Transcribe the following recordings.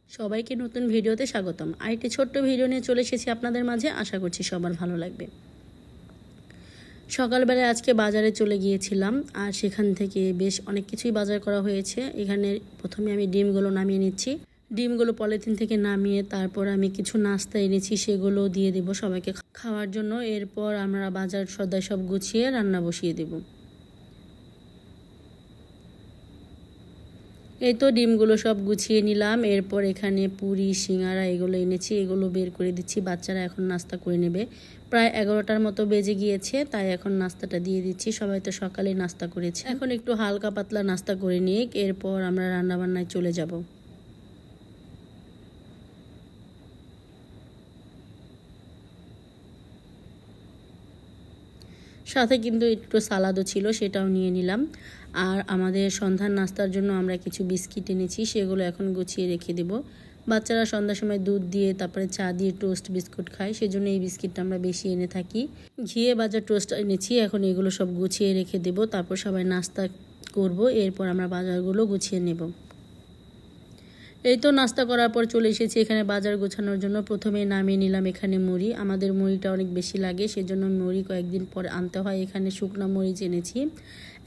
সবাইকে নতুন ভিডিওতে স্বাগতম। আরেকটি ছোট্ট ভিডিও নিয়ে চলে এসেছি আপনাদের মাঝে। আশা করছি সবার ভালো লাগবে। সকালবেলায় আজকে বাজারে চলে গিয়েছিলাম, আর সেখান থেকে বেশ অনেক কিছুই বাজার করা হয়েছে। এখানে প্রথমে আমি ডিমগুলো নামিয়ে নিচ্ছি। ডিমগুলো পলিথিন থেকে নামিয়ে তারপর আমি কিছু নাস্তা এনেছি, সেগুলো দিয়ে দেব সবাইকে খাওয়ার জন্য। এরপর আমরা বাজার সদাই সব গুছিয়ে রান্না বসিয়ে দেব। এই তো ডিমগুলো সব গুছিয়ে নিলাম। এরপর এখানে পুরি সিঙ্গারা এগুলো এনেছি, এগুলো বের করে দিচ্ছি। বাচ্চারা এখন নাস্তা করে নেবে। প্রায় 11টার মতো বেজে গিয়েছে, তাই এখন নাস্তাটা দিয়ে দিচ্ছি। সবাই তো সকালে নাস্তা করেছে, এখন একটু হালকা পাতলা নাস্তা করে নিক। এরপর আমরা রান্নাবান্নায় চলে যাব। সাথে কিন্তু একটু সালাদও ছিল, সেটাও নিয়ে নিলাম। আর আমাদের সন্ধ্যার নাস্তার জন্য আমরা কিছু বিস্কিট এনেছি, সেগুলো এখন গুছিয়ে রেখে দেব। বাচ্চারা সন্ধ্যার সময় দুধ দিয়ে তারপরে চা দিয়ে টোস্ট বিস্কুট খায়, সেজন্য এই বিস্কিটটা আমরা বেশি এনে থাকি। ঘিয়ে বাজার টোস্ট এনেছি, এখন এগুলো সব গুছিয়ে রেখে দেব। তারপর সবাই নাস্তা করব। এরপর আমরা বাজারগুলো গুছিয়ে নেব। এই তো নাস্তা করার পর চলে এসেছি এখানে বাজার গোছানোর জন্য। প্রথমে নামিয়ে নিলাম এখানে মুড়ি। আমাদের মুড়িটা অনেক বেশি লাগে, সেজন্য মুড়ি কয়েকদিন পর আনতে হয়। এখানে শুকনা মরিচ এনেছি,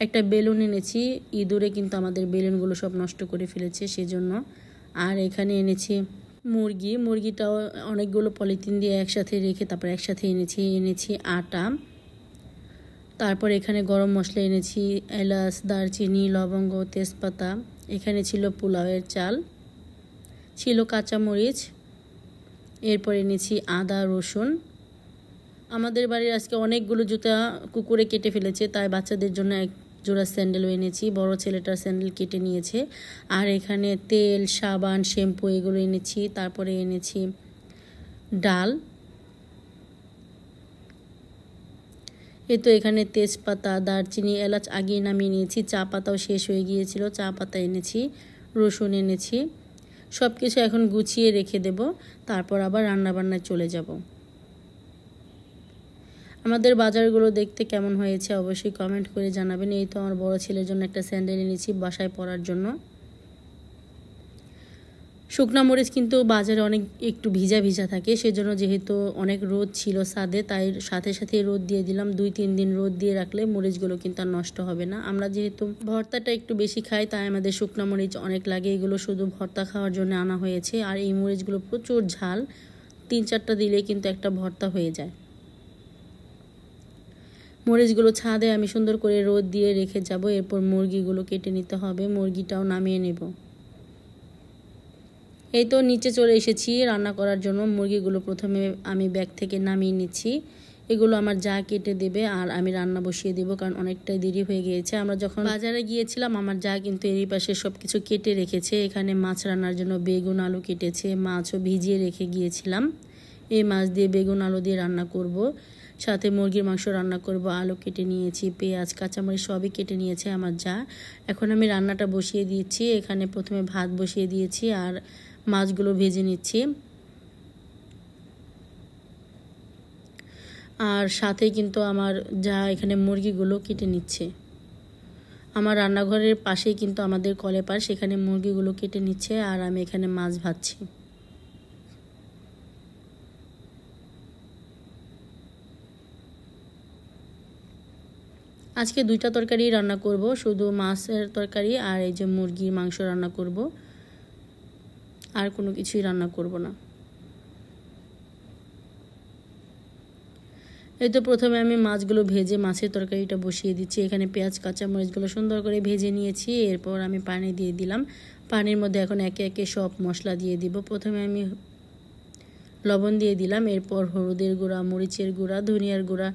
একটা বেলুন এনেছি। ইঁদুরে কিন্তু আমাদের বেলুনগুলো সব নষ্ট করে ফেলেছে, সেজন্য। আর এখানে এনেছি মুরগিটাও অনেকগুলো পলিথিন দিয়ে একসাথে রেখে তারপর একসাথে এনেছি আটা। তারপর এখানে গরম মশলা এনেছি, এলাচ, দারচিনি, লবঙ্গ, তেজপাতা। এখানে ছিল পোলাওয়ের চাল, ছিল কাঁচামরিচ। এরপর এনেছি আদা, রসুন। আমাদের বাড়ির আজকে অনেকগুলো জুতা কুকুরে কেটে ফেলেছে, তাই বাচ্চাদের জন্য এক জোড়া স্যান্ডেলও এনেছি। বড় ছেলেটার স্যান্ডেল কেটে নিয়েছে। আর এখানে তেল, সাবান, শ্যাম্পু এগুলো এনেছি। তারপরে এনেছি ডাল। এই তো এখানে তেজপাতা, দারচিনি, এলাচ আগেই নামিয়ে নিয়েছি। চা পাতাও শেষ হয়ে গিয়েছিল, চা পাতা এনেছি, রসুন এনেছি। সব কিছু এখন গুছিয়ে রেখে দেব, তারপর আবার রান্নাবান্নায় চলে যাব। আমাদের বাজারগুলো দেখতে কেমন হয়েছে অবশ্যই কমেন্ট করে জানাবেন। এই তো আমার বড় ছেলের জন্য একটা স্যান্ডেল এনেছি বাসায় পরার জন্য। শুকনা মরিচ কিন্তু বাজারে অনেক একটু ভিজা ভিজা থাকে, সেজন্য যেহেতু অনেক রোদ ছিল ছাদে, তাই সাথে সাথে রোদ দিয়ে দিলাম। 2-3 দিন রোদ দিয়ে রাখলে মরিচগুলো কিন্তু আর নষ্ট হবে না। আমরা যেহেতু ভর্তাটা একটু বেশি খাই, তাই আমাদের শুকনা মরিচ অনেক লাগে। এগুলো শুধু ভর্তা খাওয়ার জন্য আনা হয়েছে। আর এই মরিচগুলো প্রচুর ঝাল, 3-4টা দিলে কিন্তু একটা ভর্তা হয়ে যায়। মরিচগুলো ছাদে আমি সুন্দর করে রোদ দিয়ে রেখে যাব। এরপর মুরগিগুলো কেটে নিতে হবে, মুরগিটাও নামিয়ে নেব। এই তো নিচে চলে এসেছি রান্না করার জন্য। মুরগিগুলো প্রথমে আমি ব্যাগ থেকে নামিয়ে নিচ্ছি। এগুলো আমার যা কেটে দেবে, আর আমি রান্না বসিয়ে দেব, কারণ অনেকটাই দেরি হয়ে গিয়েছে। আমরা যখন বাজারে গিয়েছিলাম আমার যা কিন্তু এরই পাশে সব কিছু কেটে রেখেছে। এখানে মাছ রান্নার জন্য বেগুন, আলু কেটেছে। মাছও ভিজিয়ে রেখে গিয়েছিলাম। এই মাছ দিয়ে বেগুন, আলু দিয়ে রান্না করব। সাথে মুরগির মাংস রান্না করব। আলু কেটে নিয়েছি, পেঁয়াজ, কাঁচামরিচ সবই কেটে নিয়েছে আমার যা। এখন আমি রান্নাটা বসিয়ে দিয়েছি। এখানে প্রথমে ভাত বসিয়ে দিয়েছি আর মাছগুলো ভেজে নিচ্ছি। আর সাথে কিন্তু আমার যা এখানে মুরগিগুলো কেটে নিচ্ছে। আমার রান্নাঘরের পাশেই কিন্তু আমাদের কলে পাশ, সেখানে মুরগিগুলো কেটে নিচ্ছে আর আমি এখানে মাছ ভাজছি। আজকে 2টা তরকারি রান্না করব, শুধু মাছের তরকারি আর এই যে মুরগির মাংস রান্না করব, আর কোনো কিছুই রান্না করব না। এই তো প্রথমে আমি মাছগুলো ভেজে মাছের তরকারিটা বসিয়ে দিচ্ছি। এখানে পেঁয়াজ, কাঁচামরিচগুলো সুন্দর করে ভেজে নিয়েছি। এরপর আমি পানি দিয়ে দিলাম। পানির মধ্যে এখন একে একে সব মশলা দিয়ে দিব। প্রথমে আমি লবণ দিয়ে দিলাম, এরপর হলুদের গুঁড়া, মরিচের গুঁড়া, ধনিয়ার গুঁড়া,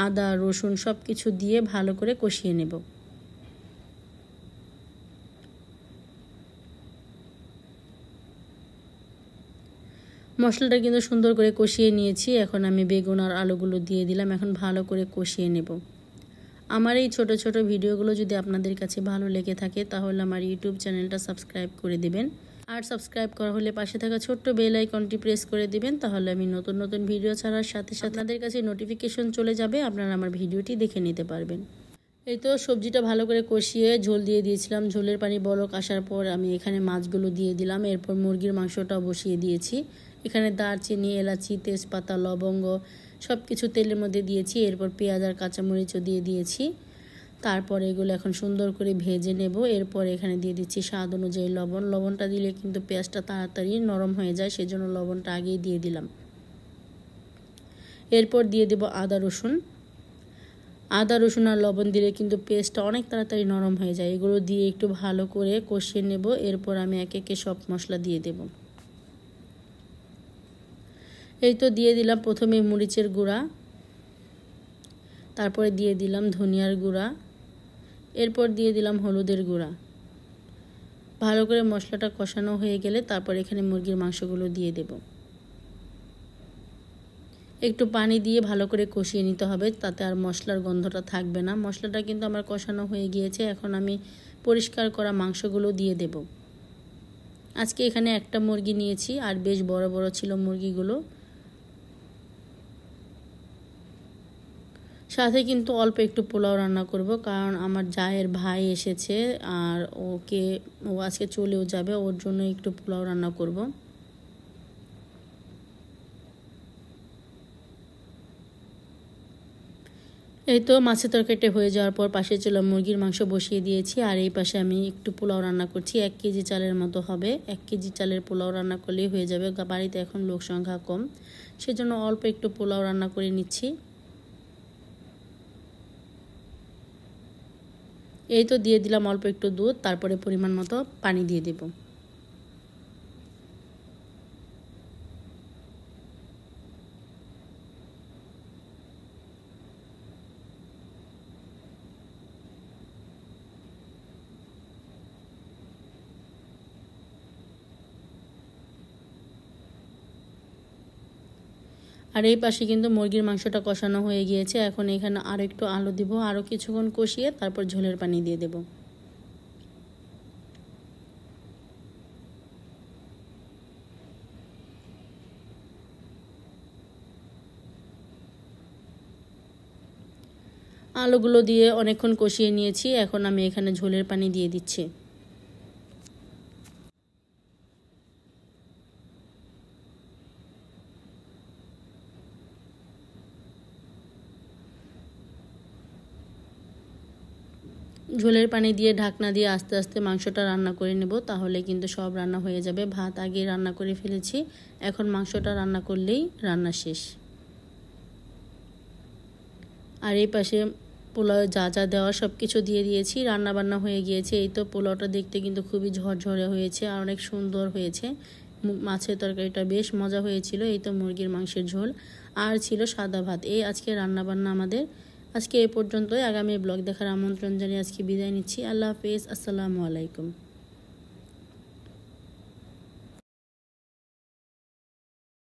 আদা, রসুন সব কিছু দিয়ে ভালো করে কষিয়ে নেব। মশলাটা কিন্তু সুন্দর করে কষিয়ে নিয়েছি। এখন আমি বেগুন আর আলুগুলো দিয়ে দিলাম। এখন ভালো করে কষিয়ে নেব। আমার এই ছোট ছোট ভিডিওগুলো যদি আপনাদের কাছে ভালো লেগে থাকে, তাহলে আমার ইউটিউব চ্যানেলটা সাবস্ক্রাইব করে দিবেন। আর সাবস্ক্রাইব করা হলে পাশে থাকা ছোট্ট বেল আইকনটি প্রেস করে দিবেন, তাহলে আমি নতুন নতুন ভিডিও ছাড়ার সাথে সাথে আপনাদের কাছে নোটিফিকেশন চলে যাবে, আপনারা আমার ভিডিওটি দেখে নিতে পারবেন। এই তো সবজিটা ভালো করে কষিয়ে ঝোল দিয়ে দিয়েছিলাম। ঝোলের পানি বলক আসার পর আমি এখানে মাছগুলো দিয়ে দিলাম। এরপর মুরগির মাংসটাও বসিয়ে দিয়েছি। এখানে দারচিনি, এলাচি, তেজপাতা, লবঙ্গ সব কিছু তেলের মধ্যে দিয়েছি। এরপর পেঁয়াজ আর কাঁচামরিচও দিয়ে দিয়েছি। তারপর এগুলো এখন সুন্দর করে ভেজে নেব। এরপর এখানে দিয়ে দিচ্ছি স্বাদ অনুযায়ী লবণ। লবণটা দিলে কিন্তু পেঁয়াজটা তাড়াতাড়ি নরম হয়ে যায়, সেজন্য লবণটা আগেই দিয়ে দিলাম। এরপর দিয়ে দেব আদা রসুন। আদা রসুন আর লবণ দিলে কিন্তু পেস্টটা অনেক তাড়াতাড়ি নরম হয়ে যায়। এগুলো দিয়ে একটু ভালো করে কষিয়ে নেব। এরপর আমি একে একে সব মশলা দিয়ে দেব। এই তো দিয়ে দিলাম প্রথমে মরিচের গুঁড়া, তারপরে দিয়ে দিলাম ধনিয়ার গুঁড়া, এরপর দিয়ে দিলাম হলুদের গুঁড়া। ভালো করে মশলাটা কষানো হয়ে গেলে তারপর এখানে মুরগির মাংসগুলো দিয়ে দেব। একটু পানি দিয়ে ভালো করে কষিয়ে নিতে হবে, তাতে আর মশলার গন্ধটা থাকবে না। মশলাটা কিন্তু আমার কষানো হয়ে গিয়েছে। এখন আমি পরিষ্কার করা মাংসগুলো দিয়ে দেব। আজকে এখানে একটা মুরগি নিয়েছি, আর বেশ বড় বড় ছিল মুরগিগুলো। সাথে কিন্তু অল্প একটু পোলাও রান্না করব, কারণ আমার জায়ের ভাই এসেছে আর ও আজকে চলেও যাবে, ওর জন্য একটু পোলাও রান্না করব। এই তো মাছের তরকারিটা হয়ে যাওয়ার পর পাশে ছিল মুরগির মাংস বসিয়ে দিয়েছি, আর এই পাশে আমি একটু পোলাও রান্না করছি। 1 কেজি চালের মতো হবে। 1 কেজি চালের পোলাও রান্না করলেই হয়ে যাবে। বাড়িতে এখন লোক সংখ্যা কম, সেজন্য অল্প একটু পোলাও রান্না করে নিচ্ছি। এই তো দিয়ে দিলাম অল্প একটু দুধ, তারপরে পরিমাণ মতো পানি দিয়ে দেব। আর এই পাশে কিন্তু মুরগির মাংসটা কষানো হয়ে গিয়েছে। এখন এখানে আরও একটু আলু দিব, আরও কিছুক্ষণ কষিয়ে তারপর ঝোলের পানি দিয়ে দেব। আলুগুলো দিয়ে অনেকক্ষণ কষিয়ে নিয়েছি। এখন আমি এখানে ঝোলের পানি দিয়ে দিচ্ছি। ঝোলের পানি দিয়ে ঢাকনা দিয়ে আস্তে আস্তে মাংসটা রান্না করে নেব, তাহলে কিন্তু সব রান্না হয়ে যাবে। ভাত আগে রান্না করে ফেলেছি, এখন মাংসটা রান্না করলেই রান্না শেষ। আর এই পাশে পোলাও যা যা দেওয়া সব কিছু দিয়ে দিয়েছি, রান্না বান্না হয়ে গিয়েছে। এই তো পোলাওটা দেখতে কিন্তু খুবই ঝরঝরে হয়েছে আর অনেক সুন্দর হয়েছে। মাছের তরকারিটা বেশ মজা হয়েছিল। এই তো মুরগির মাংসের ঝোল আর ছিল সাদা ভাত। এই আজকে রান্না বান্না আমাদের। আজকে এই পর্যন্তই। আগামী ব্লগ দেখার আমন্ত্রণ জানিয়ে আজকে বিদায় নিচ্ছি। আল্লাহ হাফেজ, আসসালামু আলাইকুম।